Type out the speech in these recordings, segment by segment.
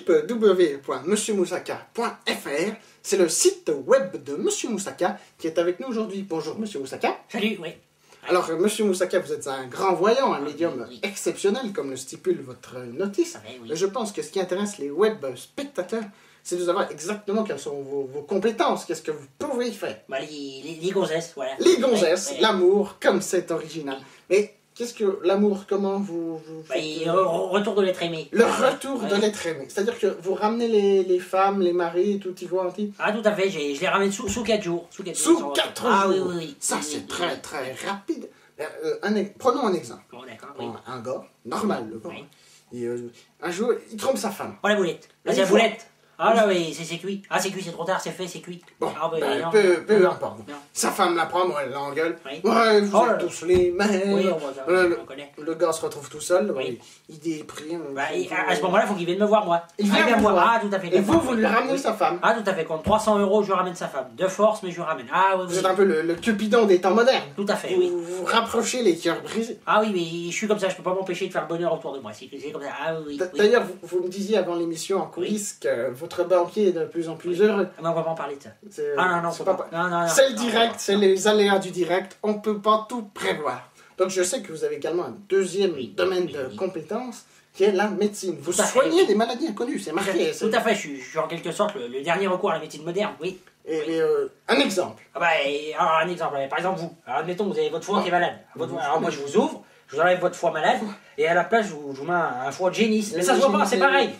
www.monsieurmoussaka.fr. C'est le site web de Monsieur Moussaka qui est avec nous aujourd'hui. Bonjour Monsieur Moussaka. Salut, oui. Alors Monsieur Moussaka, vous êtes un grand voyant, un médium exceptionnel comme le stipule votre notice. Oui. Mais je pense que ce qui intéresse les web spectateurs, c'est de savoir exactement quelles sont vos compétences, qu'est-ce que vous pouvez faire. Bah, les gonzesses, voilà. Les gonzesses, Ouais. l'amour, comme c'est original. Mais qu'est-ce que l'amour, comment vous Bah, faites, retour de l'être aimé. le retour de l'être aimé. C'est-à-dire que vous ramenez les femmes, les maris, tout y voit anti. Ah, tout à fait, je les ramène sous 4 jours. Sous 4 Sous jours. 4 jours. Ah, oui. Ça, Oui, c'est oui, très, oui. très rapide. Prenons un exemple. Bon, d'accord, oui. Un gars, normal, le gars. Oui. Et, un jour, il trompe sa femme. Oh, la boulette. Vas-y, la boulette. Ah, là, oui, c'est cuit. Ah, c'est cuit, c'est trop tard, c'est fait, c'est cuit. Bon, Ah, bah, non. peu Non, importe. non. Sa femme la prend, moi, elle l'engueule. Oui. Ouais, vous Oh là êtes là. tous les mêmes. Oui, le, on connaît. le gars se retrouve tout seul. Oui. Il déprime. Bah, à ce moment-là, il faut qu'il vienne me voir, moi. Il vient Ah, vous voir. Ah, tout à fait. Et vous, d'accord. vous lui ramenez Oui. sa femme. Ah, tout à fait. Contre 300 €, je ramène sa femme. De force, mais je ramène. Ah, oui, Vous oui. êtes un peu le Cupidon des temps modernes. Tout à fait, Vous, oui. vous rapprochez les cœurs brisés. Ah oui, mais je suis comme ça, je peux pas m'empêcher de faire le bonheur autour de moi. C'est comme ça. Ah oui. D'ailleurs, vous me disiez avant l'émission en coulisses que votre banquier est de plus en plus heureux. Ah, mais on va pas en parler de ça. C'est Non, c'est faut pas- pas. Non. C'est le direct, c'est les aléas du direct. On ne peut pas tout prévoir. Donc je sais que vous avez également un deuxième domaine de compétence qui est la médecine. Vous Tout à fait, soignez oui. des maladies inconnues, c'est marqué. Tout à fait, je suis en quelque sorte le dernier recours à la médecine moderne, oui. Et un exemple. Ah bah, alors un exemple, par exemple vous. Alors admettons, vous avez votre foie qui est malade. Alors moi je vous ouvre, je vous enlève votre foie malade, et à la place je vous mets un foie de génisse. Mais ça se voit pas, c'est pareil,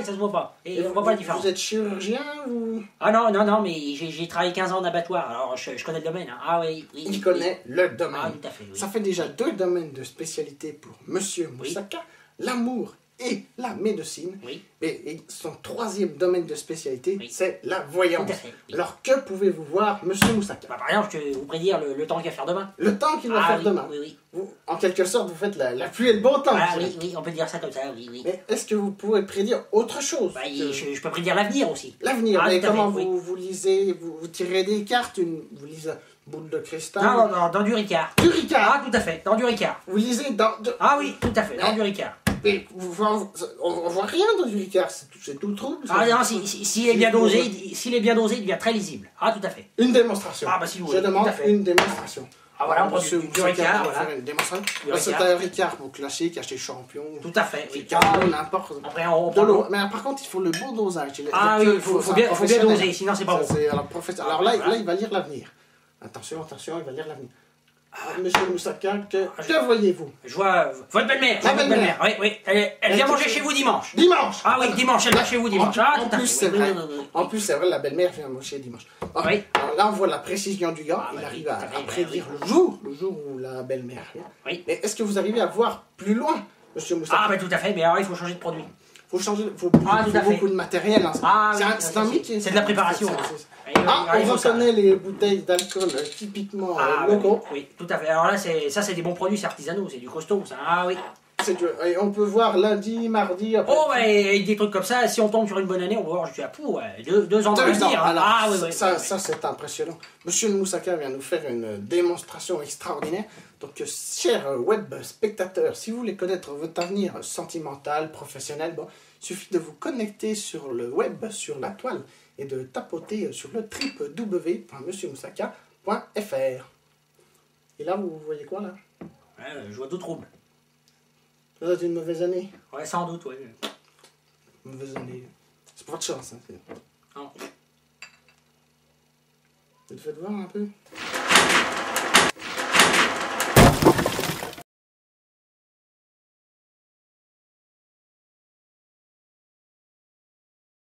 ça se voit pas. Et on voit pas la différence. Vous êtes chirurgien ou... Ah non, mais j'ai travaillé 15 ans en abattoir, alors je connais le domaine. Hein. Ah oui. Il connaît le domaine. Ah, tout à fait, oui. Ça fait déjà 2 domaines de spécialité pour Monsieur Moussaka, l'amour et la médecine. Oui. Et son 3e domaine de spécialité, Oui. c'est la voyance. Tout à fait, oui. Alors que pouvez-vous voir, Monsieur Moussaka? Bah, par exemple, je peux vous prédire le temps qu'il va faire demain. Le temps qu'il va Ah faire oui, demain. oui. Vous, en quelque sorte, vous faites la pluie et le beau temps. Ah je dirais. oui, on peut dire ça comme ça, oui. Mais est-ce que vous pouvez prédire autre chose Bah, que je peux prédire l'avenir aussi. l'avenir? Ah, Mais tout à comment fait, vous lisez, vous tirez des cartes, vous lisez boule de cristal? Non, dans du Ricard. Du Ricard. Ah, tout à fait, dans du Ricard. Vous lisez dans... Ah oui, tout à fait, dans du Ricard. Mais on voit rien dans du Ricard, c'est tout trouble. Ah non, s'il est bien dosé, il devient très lisible. Ah, tout à fait. Une démonstration. Ah, bah, si vous Je voulez, demande tout à fait. une démonstration. Ah, voilà, on prend Monsieur du Moussaka Ricard, va voilà. faire une démonstration. Du Là, c'est Ricard. un Ricard pour classique, acheter champion. Tout à fait, oui. Ricard, Ah, oui. n'importe. Après, on De prend l'eau. l'eau. Mais par contre, il faut le bon dosage. Ah oui, il faut bien doser, sinon c'est pas bon. Alors là, il va lire l'avenir. Attention, il va lire l'avenir. Monsieur Moussaka, que voyez-vous? Je vois votre belle-mère. La votre belle-mère. Oui. Elle vient manger chez vous dimanche. Dimanche. Ah oui, dimanche, elle vient chez vous dimanche. Ah, En tout à plus, fait. c'est Oui, vrai. oui. En plus, c'est vrai, la belle-mère vient manger dimanche. Alors, Oui. alors là, on voit la précision du gars. Il bah arrive oui, à tout à fait, prédire oui. le jour où la belle-mère vient. Oui. Mais est-ce que vous arrivez à voir plus loin, Monsieur Moussaka? Ah, bah tout à fait, mais alors il faut changer de produit. Faut changer, faut Ah, tout à fait. beaucoup de matériel. Hein. Ah, c'est oui, c'est un métier. c'est de la préparation. Ah, on reconnaît les bouteilles d'alcool typiquement Ah, locaux. oui, tout à fait. Alors là, c'est des bons produits, c'est artisanaux, c'est du costaud, ça. Ah oui. Et on peut voir lundi, mardi. Après. Oh, ouais, et des trucs comme ça, si on tombe sur une bonne année, on va voir, je suis à pou, ouais. 2 ans de 2 ans. l'avenir. Alors, Ah oui, ça c'est impressionnant. Monsieur Moussaka vient nous faire une démonstration extraordinaire. Donc, chers web spectateurs, si vous voulez connaître votre avenir sentimental, professionnel, bon, il suffit de vous connecter sur le web, sur la toile, et de tapoter sur le www.monsieurmoussaka.fr. Et là, vous voyez quoi, là? Ouais, je vois tout trouble. Ça doit être une mauvaise année. Ouais, sans doute, ouais. Mauvaise année. C'est pour votre chance. Hein. Non. Vous le faites voir un peu?